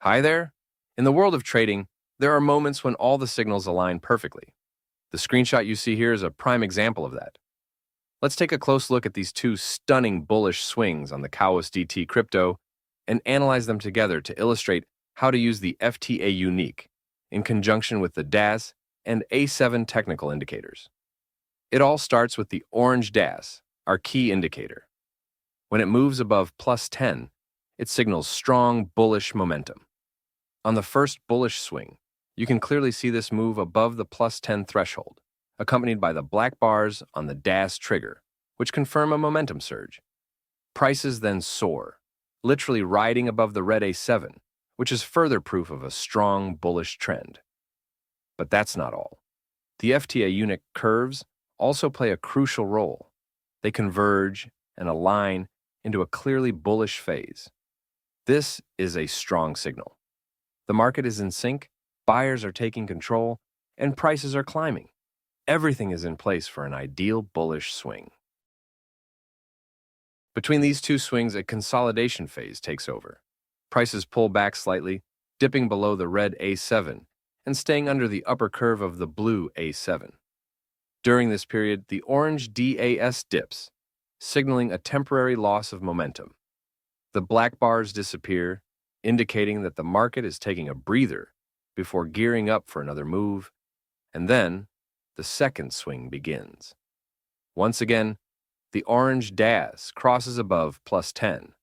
Hi there. In the world of trading, there are moments when all the signals align perfectly. The screenshot you see here is a prime example of that. Let's take a close look at these two stunning bullish swings on the CAUSDT crypto and analyze them together to illustrate how to use the FTA unique in conjunction with the DAS and A7 technical indicators. It all starts with the orange DAS, our key indicator. When it moves above plus 10, it signals strong bullish momentum. On the first bullish swing, you can clearly see this move above the plus 10 threshold, accompanied by the black bars on the DAS trigger, which confirm a momentum surge. Prices then soar, literally riding above the red A7, which is further proof of a strong bullish trend. But that's not all. The FTA unique curves also play a crucial role. They converge and align into a clearly bullish phase. This is a strong signal. The market is in sync, buyers are taking control, and prices are climbing. Everything is in place for an ideal bullish swing. Between these two swings, a consolidation phase takes over. Prices pull back slightly, dipping below the red A7 and staying under the upper curve of the blue A7. During this period, the orange DAS dips, signaling a temporary loss of momentum. The black bars disappear, indicating that the market is taking a breather before gearing up for another move, and then the second swing begins. Once again, the orange DAS crosses above plus 10.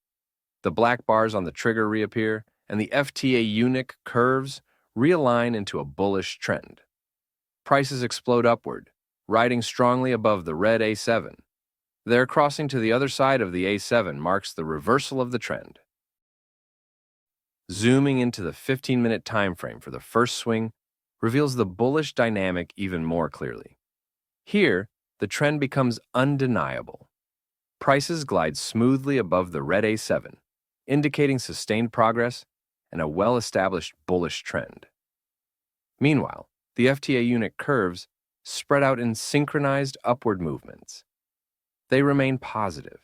The black bars on the trigger reappear, and the FTA unique curves realign into a bullish trend. Prices explode upward, riding strongly above the red A7. Their crossing to the other side of the A7 marks the reversal of the trend. Zooming into the 15-minute time frame for the first swing reveals the bullish dynamic even more clearly. Here, the trend becomes undeniable. Prices glide smoothly above the red A7, indicating sustained progress and a well-established bullish trend. Meanwhile, the FTA unique curves spread out in synchronized upward movements. They remain positive.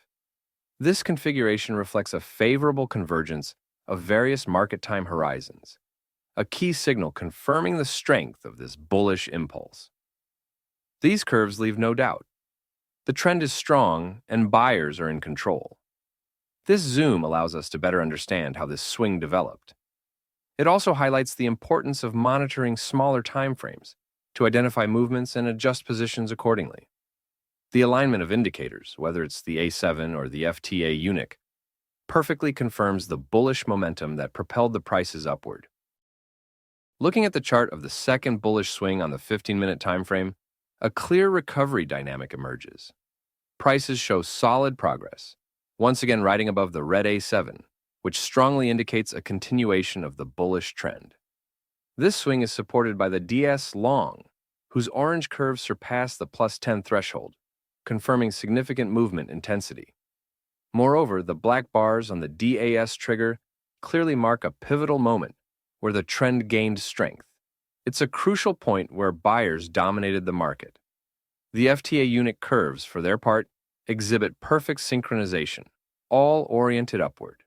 This configuration reflects a favorable convergence of various market time horizons, a key signal confirming the strength of this bullish impulse. These curves leave no doubt. The trend is strong and buyers are in control. This zoom allows us to better understand how this swing developed. It also highlights the importance of monitoring smaller time frames to identify movements and adjust positions accordingly. The alignment of indicators, whether it's the A7 or the FTA unique, perfectly confirms the bullish momentum that propelled the prices upward. Looking at the chart of the second bullish swing on the 15-minute time frame, a clear recovery dynamic emerges. Prices show solid progress, once again riding above the red A7, which strongly indicates a continuation of the bullish trend. This swing is supported by the DS long, whose orange curves surpass the plus 10 threshold, confirming significant movement intensity. Moreover, the black bars on the DAS trigger clearly mark a pivotal moment where the trend gained strength. It's a crucial point where buyers dominated the market. The FTA unique curves, for their part, exhibit perfect synchronization, all oriented upward.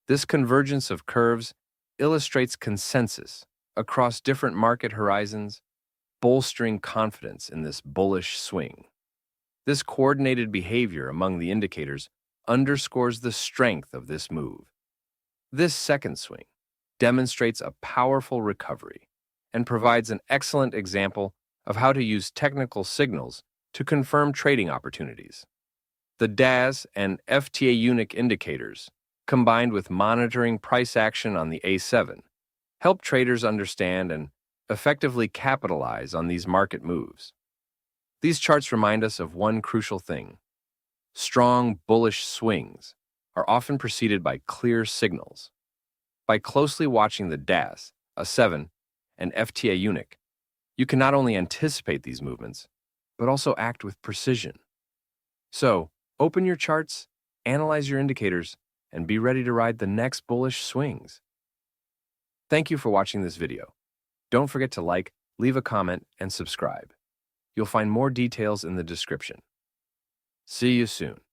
This convergence of curves illustrates consensus across different market horizons, bolstering confidence in this bullish swing. This coordinated behavior among the indicators underscores the strength of this move. This second swing demonstrates a powerful recovery and provides an excellent example of how to use technical signals to confirm trading opportunities. The DAS and FTA unique indicators, combined with monitoring price action on the A7, help traders understand and effectively capitalize on these market moves. These charts remind us of one crucial thing. Strong, bullish swings are often preceded by clear signals. By closely watching the DAS, A7, and FTA unique, you can not only anticipate these movements, but also act with precision. So, open your charts, analyze your indicators, and be ready to ride the next bullish swings. Thank you for watching this video. Don't forget to like, leave a comment, and subscribe. You'll find more details in the description. See you soon.